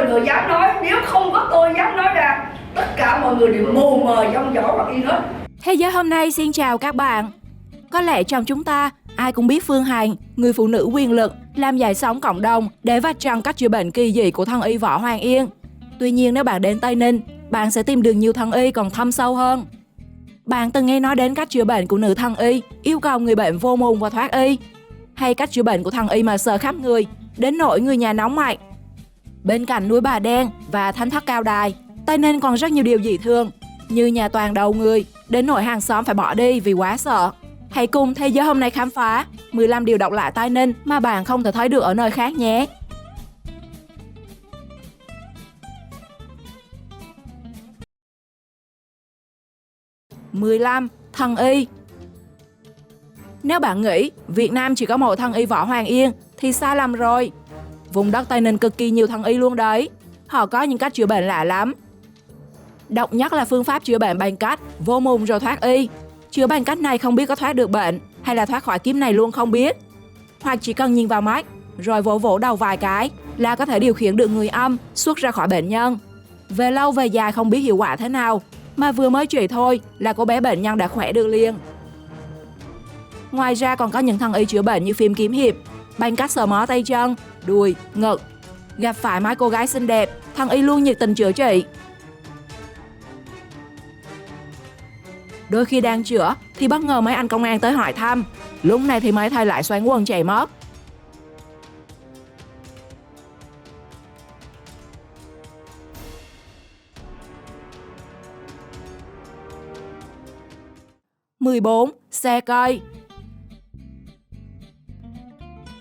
người dám nói, nếu không có tôi dám nói ra, tất cả mọi người đều mù mờ trong vỏ hoặc yên hết. Thế giới hôm nay xin chào các bạn. Có lẽ trong chúng ta, ai cũng biết Phương Hằng, người phụ nữ quyền lực, làm dậy sóng cộng đồng để vạch trần cách chữa bệnh kỳ dị của thân y Võ Hoàng Yên. Tuy nhiên nếu bạn đến Tây Ninh, bạn sẽ tìm được nhiều thân y còn thâm sâu hơn. Bạn từng nghe nói đến cách chữa bệnh của nữ thân y yêu cầu người bệnh vô mùng và thoát y, hay cách chữa bệnh của thân y mà sờ khắp người, đến nỗi người nhà nóng mặt. Bên cạnh núi Bà Đen và Thánh Thất Cao Đài, Tây Ninh còn rất nhiều điều dị thường, như nhà toàn đầu người, đến nỗi hàng xóm phải bỏ đi vì quá sợ. Hãy cùng thế giới hôm nay khám phá 15 điều độc lạ Tây Ninh mà bạn không thể thấy được ở nơi khác nhé. (15) Thân y. Nếu bạn nghĩ Việt Nam chỉ có một thân y Võ Hoàng Yên thì sai lầm rồi. Vùng đất Tây Ninh cực kỳ nhiều thân y luôn đấy. Họ có những cách chữa bệnh lạ lắm. Độc nhất là phương pháp chữa bệnh bằng cách vô mùng rồi thoát y. Chữa bằng cách này không biết có thoát được bệnh hay là thoát khỏi kiếp này luôn không biết. Hoặc chỉ cần nhìn vào mắt rồi vỗ vỗ đầu vài cái là có thể điều khiển được người âm xuất ra khỏi bệnh nhân. Về lâu về dài không biết hiệu quả thế nào, mà vừa mới trị thôi là cô bé bệnh nhân đã khỏe được liền. Ngoài ra còn có những thân y chữa bệnh như phim kiếm hiệp, bằng cách sờ mó tay chân, đùi, ngực. Gặp phải mấy cô gái xinh đẹp, thân y luôn nhiệt tình chữa trị. Đôi khi đang chữa thì bất ngờ mấy anh công an tới hỏi thăm, lúc này thì mấy thầy lại xoắn quần chạy mất. (14) Xe cây.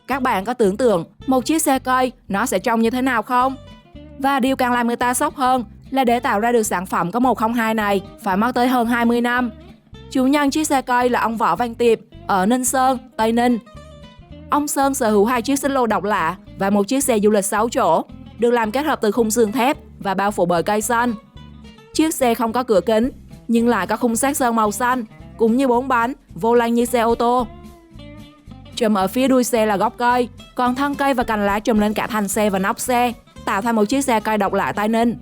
Các bạn có tưởng tượng một chiếc xe cây nó sẽ trông như thế nào không? Và điều càng làm người ta sốc hơn là để tạo ra được sản phẩm có 102 này phải mất tới hơn 20 năm. Chủ nhân chiếc xe cây là ông Võ Văn Tiệp ở Ninh Sơn, Tây Ninh. Ông Sơn sở hữu 2 chiếc xích lô độc lạ và một chiếc xe du lịch 6 chỗ, được làm kết hợp từ khung xương thép và bao phủ bởi cây xanh. Chiếc xe không có cửa kính, nhưng lại có khung sát sơn màu xanh, cũng như 4 bánh, vô lăng như xe ô tô. Trùm ở phía đuôi xe là gốc cây, còn thân cây và cành lá trùm lên cả thành xe và nóc xe, tạo thành một chiếc xe cây độc lạ Tây Ninh.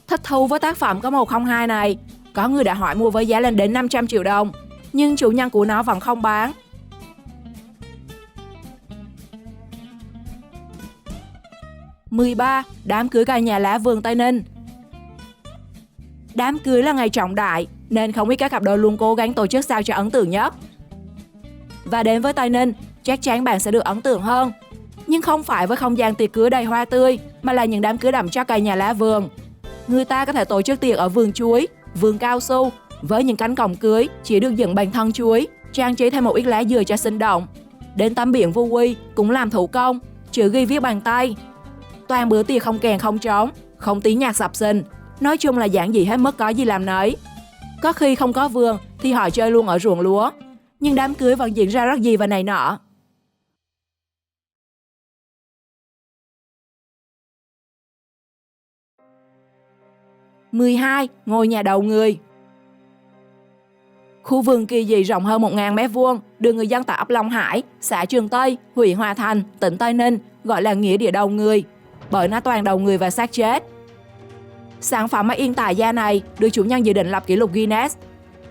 Thích thú với tác phẩm có 102 này, có người đã hỏi mua với giá lên đến 500 triệu đồng, nhưng chủ nhân của nó vẫn không bán. (13) Đám cưới cây nhà lá vườn Tây Ninh. Đám cưới là ngày trọng đại, nên không ít các cặp đôi luôn cố gắng tổ chức sao cho ấn tượng nhất. Và đến với Tây Ninh, chắc chắn bạn sẽ được ấn tượng hơn. Nhưng không phải với không gian tiệc cưới đầy hoa tươi, mà là những đám cưới đậm chất cây nhà lá vườn. Người ta có thể tổ chức tiệc ở vườn chuối, vườn cao su, với những cánh cổng cưới chỉ được dựng bằng thân chuối, trang trí thêm một ít lá dừa cho sinh động. Đến tấm biển vu quy cũng làm thủ công, chữ ghi viết bằng tay. Toàn bữa tiệc không kèn không trống, không tí nhạc sập sình, nói chung là giản dị hết mức có gì làm nấy. Có khi không có vườn thì họ chơi luôn ở ruộng lúa, nhưng đám cưới vẫn diễn ra rất gì và này nọ. (12) Ngôi nhà đầu người. Khu vườn kỳ dị rộng hơn 1.000 m², được người dân tại ấp Long Hải, xã Trường Tây, huyện Hòa Thành, tỉnh Tây Ninh gọi là nghĩa địa đầu người, bởi nó toàn đầu người và xác chết. Sản phẩm máy in tài da này được chủ nhân dự định lập kỷ lục Guinness.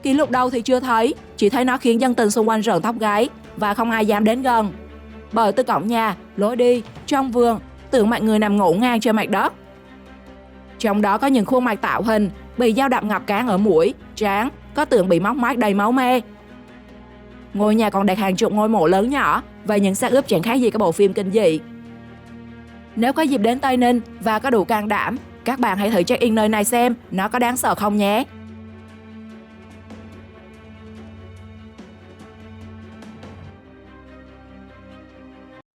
Kỷ lục đâu thì chưa thấy, chỉ thấy nó khiến dân tình xung quanh rợn tóc gáy và không ai dám đến gần. Bởi từ cổng nhà, lối đi, trong vườn, tưởng mọi người nằm ngổn ngang trên mặt đất. Trong đó có những khuôn mặt tạo hình bị dao đập ngập cán ở mũi, trán, có tượng bị móc mát đầy máu me. Ngôi nhà còn đặt hàng chục ngôi mộ lớn nhỏ và những xác ướp chẳng khác gì các bộ phim kinh dị. Nếu có dịp đến Tây Ninh và có đủ can đảm, các bạn hãy thử check in nơi này xem nó có đáng sợ không nhé.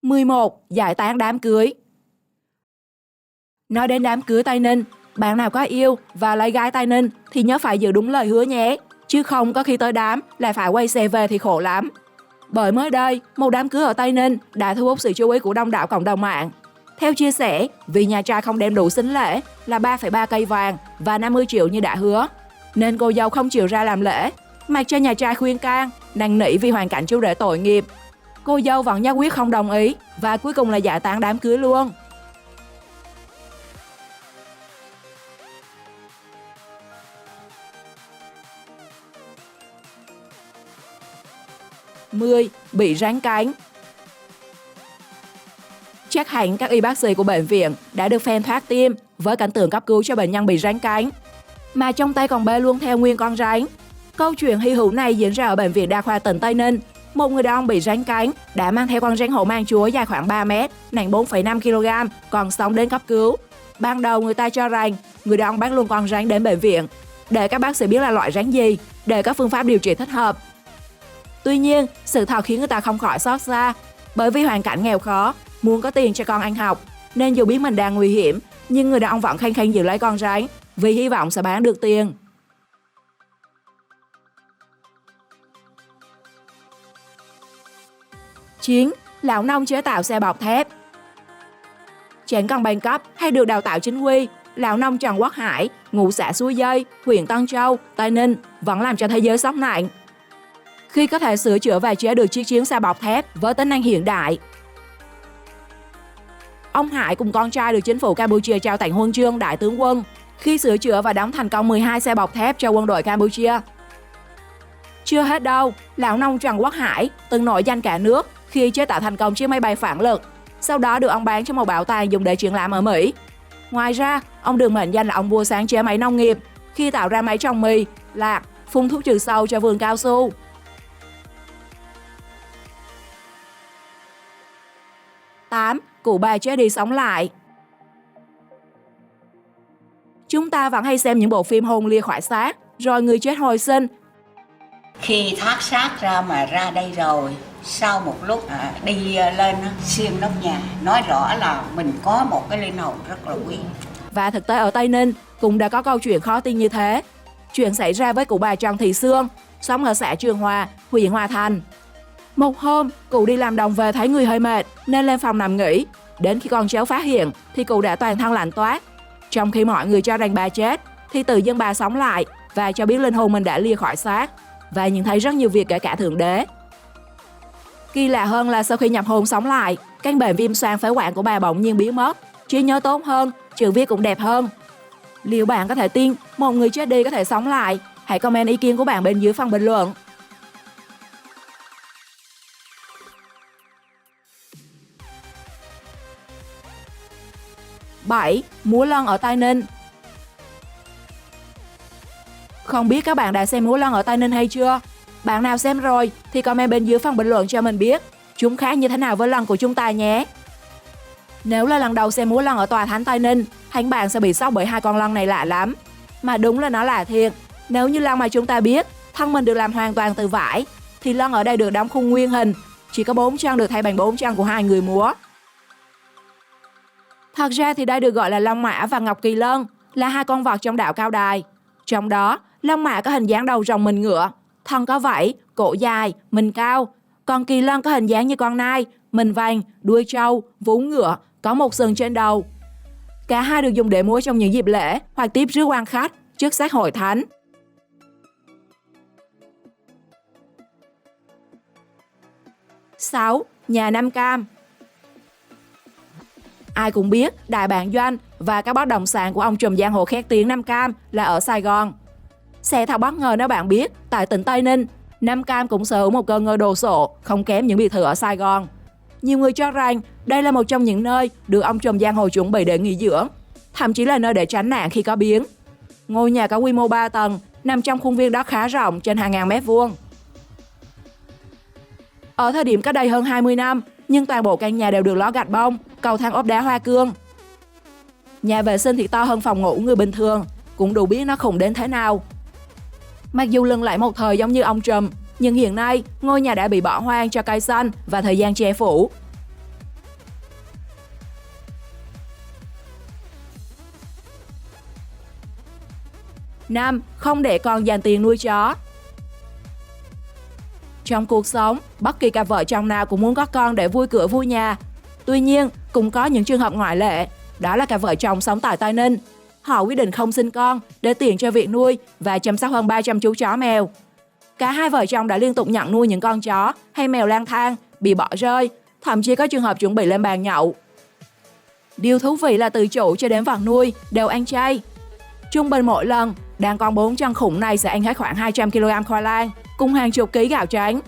(11) Giải tán đám cưới. Nói đến đám cưới Tây Ninh, bạn nào có yêu và lấy gái Tây Ninh thì nhớ phải giữ đúng lời hứa nhé, chứ không có khi tới đám lại phải quay xe về thì khổ lắm. Bởi mới đây, một đám cưới ở Tây Ninh đã thu hút sự chú ý của đông đảo cộng đồng mạng. Theo chia sẻ, vì nhà trai không đem đủ sính lễ là 3,3 cây vàng và 50 triệu như đã hứa, nên cô dâu không chịu ra làm lễ, mặc cho nhà trai khuyên can, năn nỉ vì hoàn cảnh chú rể tội nghiệp. Cô dâu vẫn nhất quyết không đồng ý và cuối cùng là giải tán đám cưới luôn. 10. Bị rắn cắn. Chắc hẳn các y bác sĩ của bệnh viện đã được phen thoát tim với cảnh tượng cấp cứu cho bệnh nhân bị rắn cắn, mà trong tay còn bê luôn theo nguyên con rắn. Câu chuyện hy hữu này diễn ra ở bệnh viện đa khoa tỉnh Tây Ninh. Một người đàn ông bị rắn cắn đã mang theo con rắn hổ mang chúa dài khoảng 3 mét, nặng 4,5 kg, còn sống đến cấp cứu. Ban đầu người ta cho rằng người đàn ông bắt luôn con rắn đến bệnh viện để các bác sĩ biết là loại rắn gì, để có phương pháp điều trị thích hợp. Tuy nhiên, sự thật khiến người ta không khỏi xót xa, bởi vì hoàn cảnh nghèo khó, muốn có tiền cho con ăn học, nên dù biết mình đang nguy hiểm, nhưng người đàn ông vẫn khăng khăng giữ lấy con rắn vì hy vọng sẽ bán được tiền. 9. Lão nông chế tạo xe bọc thép. Chẳng cần bằng cấp hay được đào tạo chính quy, lão nông Trần Quốc Hải, ngụ xã Suối Dây, huyện Tân Châu, Tây Ninh vẫn làm cho thế giới sốc nặng khi có thể sửa chữa và chế được chiếc chiến xe bọc thép với tính năng hiện đại. Ông Hải cùng con trai được chính phủ Campuchia trao tặng huân chương Đại tướng quân khi sửa chữa và đóng thành công 12 xe bọc thép cho quân đội Campuchia. Chưa hết đâu, lão nông Trần Quốc Hải từng nổi danh cả nước khi chế tạo thành công chiếc máy bay phản lực, sau đó được ông bán cho một bảo tàng dùng để triển lãm ở Mỹ. Ngoài ra, ông được mệnh danh là ông vua sáng chế máy nông nghiệp khi tạo ra máy trồng mì, lạc, phun thuốc trừ sâu cho vườn cao su. 8. Cụ bà chết đi sống lại. Chúng ta vẫn hay xem những bộ phim hồn lia khỏi xác, rồi người chết hồi sinh. Khi thoát xác ra mà ra đây rồi, sau một lúc đi lên xuyên nóc nhà, nói rõ là mình có một cái linh hồn rất là quý. Và thực tế ở Tây Ninh cũng đã có câu chuyện khó tin như thế. Chuyện xảy ra với cụ bà Trần Thị Sương, sống ở xã Trường Hòa, huyện Hòa Thành. Một hôm, cụ đi làm đồng về thấy người hơi mệt nên lên phòng nằm nghỉ. Đến khi con cháu phát hiện thì cụ đã toàn thân lạnh toát. Trong khi mọi người cho rằng bà chết, thì tự dưng bà sống lại và cho biết linh hồn mình đã lia khỏi xác và nhìn thấy rất nhiều việc kể cả Thượng Đế. Kỳ lạ hơn là sau khi nhập hồn sống lại, căn bệnh viêm xoang phế quản của bà bỗng nhiên biến mất, trí nhớ tốt hơn, chữ viết cũng đẹp hơn. Liệu bạn có thể tin một người chết đi có thể sống lại? Hãy comment ý kiến của bạn bên dưới phần bình luận. 7. Múa lân ở Tây Ninh. Không biết các bạn đã xem múa lân ở Tây Ninh hay chưa? Bạn nào xem rồi thì comment bên dưới phần bình luận cho mình biết chúng khác như thế nào với lân của chúng ta nhé. Nếu là lần đầu xem múa lân ở Tòa Thánh Tây Ninh, hẳn bạn sẽ bị sốc bởi hai con lân này lạ lắm. Mà đúng là nó lạ thiệt. Nếu như lân mà chúng ta biết thân mình được làm hoàn toàn từ vải, thì lân ở đây được đóng khung nguyên hình, chỉ có 4 chân được thay bằng 4 chân của hai người múa. Thật ra thì đây được gọi là Long Mã và Ngọc Kỳ Lân, là hai con vật trong đạo Cao Đài. Trong đó, Long Mã có hình dáng đầu rồng mình ngựa, thân có vảy, cổ dài, mình cao. Còn Kỳ Lân có hình dáng như con nai, mình vàng, đuôi trâu, vú ngựa, có một sừng trên đầu. Cả hai được dùng để múa trong những dịp lễ hoặc tiếp rước quan khách, chức sắc hội thánh. Sáu. Nhà Nam Cam. Ai cũng biết đại bản doanh và các bất động sản của ông trùm giang hồ khét tiếng Nam Cam là ở Sài Gòn. Sẽ thật bất ngờ nếu bạn biết tại tỉnh Tây Ninh, Nam Cam cũng sở hữu một cơ ngơi đồ sộ không kém những biệt thự ở Sài Gòn. Nhiều người cho rằng đây là một trong những nơi được ông trùm giang hồ chuẩn bị để nghỉ dưỡng, thậm chí là nơi để tránh nạn khi có biến. Ngôi nhà có quy mô 3 tầng, nằm trong khuôn viên đất khá rộng trên hàng ngàn mét vuông. Ở thời điểm cách đây hơn 20 năm, nhưng toàn bộ căn nhà đều được lót gạch bông, cầu thang ốp đá hoa cương. Nhà vệ sinh thì to hơn phòng ngủ người bình thường, cũng đủ biết nó khủng đến thế nào. Mặc dù lừng lẫy một thời giống như ông trùm, nhưng hiện nay ngôi nhà đã bị bỏ hoang cho cây xanh và thời gian che phủ. Năm. Không để con dành tiền nuôi chó. Trong cuộc sống, bất kỳ cặp vợ chồng nào cũng muốn có con để vui cửa vui nhà. Tuy nhiên, cũng có những trường hợp ngoại lệ, đó là cặp vợ chồng sống tại Tây Ninh. Họ quyết định không sinh con để tiện cho việc nuôi và chăm sóc hơn 300 chú chó mèo. Cả hai vợ chồng đã liên tục nhận nuôi những con chó hay mèo lang thang, bị bỏ rơi, thậm chí có trường hợp chuẩn bị lên bàn nhậu. Điều thú vị là từ chủ cho đến vật nuôi đều ăn chay. Trung bình mỗi lần, đàn con 4 chân khủng này sẽ ăn hết khoảng 200 kg khoai lang cùng hàng chục ký gạo trắng.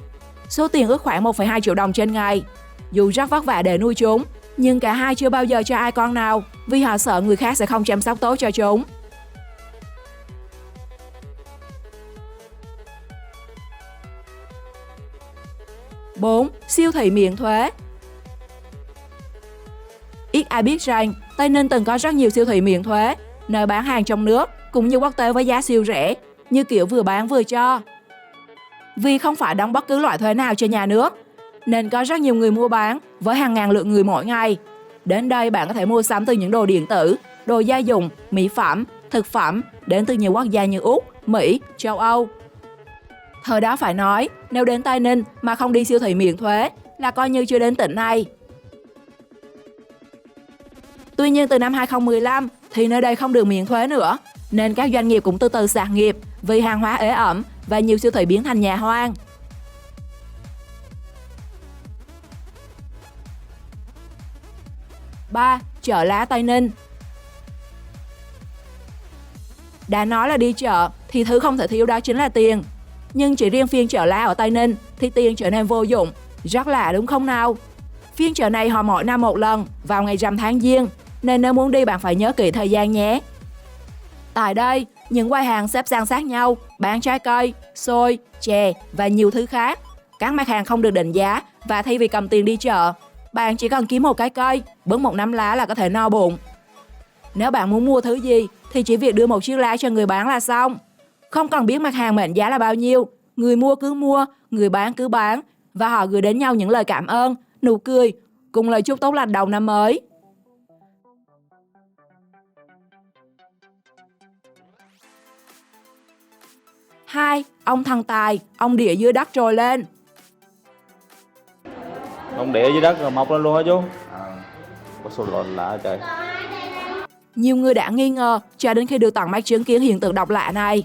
Số tiền ước khoảng 1,2 triệu đồng trên ngày. Dù rất vất vả để nuôi chúng, nhưng cả hai chưa bao giờ cho ai con nào vì họ sợ người khác sẽ không chăm sóc tốt cho chúng. 4. Siêu thị miễn thuế. Ít ai biết rằng Tây Ninh từng có rất nhiều siêu thị miễn thuế, nơi bán hàng trong nước cũng như quốc tế với giá siêu rẻ, như kiểu vừa bán vừa cho. Vì không phải đóng bất cứ loại thuế nào cho nhà nước, nên có rất nhiều người mua bán với hàng ngàn lượt người mỗi ngày. Đến đây bạn có thể mua sắm từ những đồ điện tử, đồ gia dụng, mỹ phẩm, thực phẩm đến từ nhiều quốc gia như Úc, Mỹ, châu Âu. Thời đó phải nói, nếu đến Tây Ninh mà không đi siêu thị miễn thuế là coi như chưa đến tỉnh này. Tuy nhiên từ năm 2015 thì nơi đây không được miễn thuế nữa, nên các doanh nghiệp cũng từ từ sạt nghiệp vì hàng hóa ế ẩm và nhiều siêu thị biến thành nhà hoang. Ba, chợ lá Tây Ninh. Đã nói là đi chợ thì thứ không thể thiếu đó chính là tiền. Nhưng chỉ riêng phiên chợ lá ở Tây Ninh thì tiền trở nên vô dụng. Rất lạ đúng không nào? Phiên chợ này họ mỗi năm một lần vào ngày rằm tháng Giêng, nên nếu muốn đi bạn phải nhớ kỹ thời gian nhé. Tại đây, những quầy hàng xếp san sát nhau, bán trái cây, xôi, chè và nhiều thứ khác. Các mặt hàng không được định giá và thay vì cầm tiền đi chợ, bạn chỉ cần kiếm một cái cây, bứt một nắm lá là có thể no bụng. Nếu bạn muốn mua thứ gì thì chỉ việc đưa một chiếc lá cho người bán là xong. Không cần biết mặt hàng mệnh giá là bao nhiêu, người mua cứ mua, người bán cứ bán và họ gửi đến nhau những lời cảm ơn, nụ cười cùng lời chúc tốt lành đầu năm mới. Hai, ông thần tài, ông địa dưới đất trồi lên. Ông địa dưới đất rồi mọc lên luôn hả chú? Có số lộn lạ trời. Nhiều người đã nghi ngờ cho đến khi được tận mắt chứng kiến hiện tượng độc lạ này.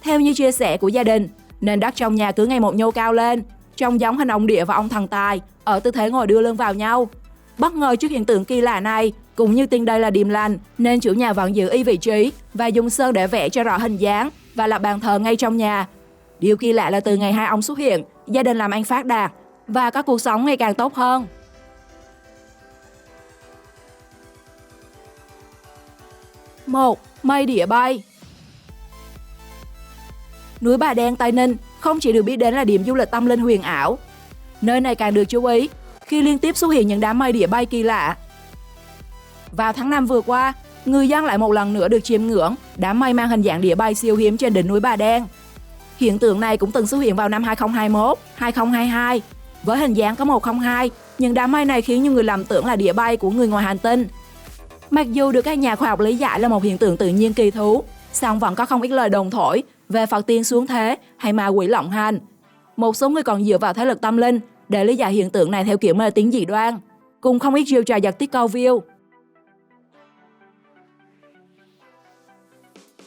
Theo như chia sẻ của gia đình, nền đất trong nhà cứ ngày một nhô cao lên, trông giống hình ông địa và ông thần tài ở tư thế ngồi đưa lưng vào nhau. Bất ngờ trước hiện tượng kỳ lạ này, cũng như tin đây là điềm lành, nên chủ nhà vẫn giữ y vị trí và dùng sơn để vẽ cho rõ hình dáng và lập bàn thờ ngay trong nhà. Điều kỳ lạ là từ ngày hai ông xuất hiện, gia đình làm ăn phát đạt và có cuộc sống ngày càng tốt hơn. Một, mây địa bay. Núi Bà Đen, Tây Ninh không chỉ được biết đến là điểm du lịch tâm linh huyền ảo. Nơi này càng được chú ý khi liên tiếp xuất hiện những đám mây địa bay kỳ lạ. Vào tháng 5 vừa qua, người dân lại một lần nữa được chiêm ngưỡng đám mây mang hình dạng địa bay siêu hiếm trên đỉnh núi Bà Đen. Hiện tượng này cũng từng xuất hiện vào năm 2021, 2022. Với hình dáng có 102, những đám mây này khiến nhiều người lầm tưởng là địa bay của người ngoài hành tinh. Mặc dù được các nhà khoa học lý giải là một hiện tượng tự nhiên kỳ thú, song vẫn có không ít lời đồn thổi về Phật tiên xuống thế hay ma quỷ lộng hành. Một số người còn dựa vào thế lực tâm linh để lý giải hiện tượng này theo kiểu mê tín dị đoan, cùng không ít chiêu trò giật tít câu view.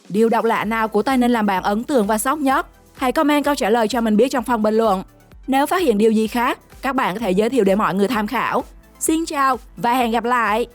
Điều độc lạ nào của Tây Ninh làm bạn ấn tượng và sốc nhất? Hãy comment câu trả lời cho mình biết trong phần bình luận. Nếu phát hiện điều gì khác, các bạn có thể giới thiệu để mọi người tham khảo. Xin chào và hẹn gặp lại!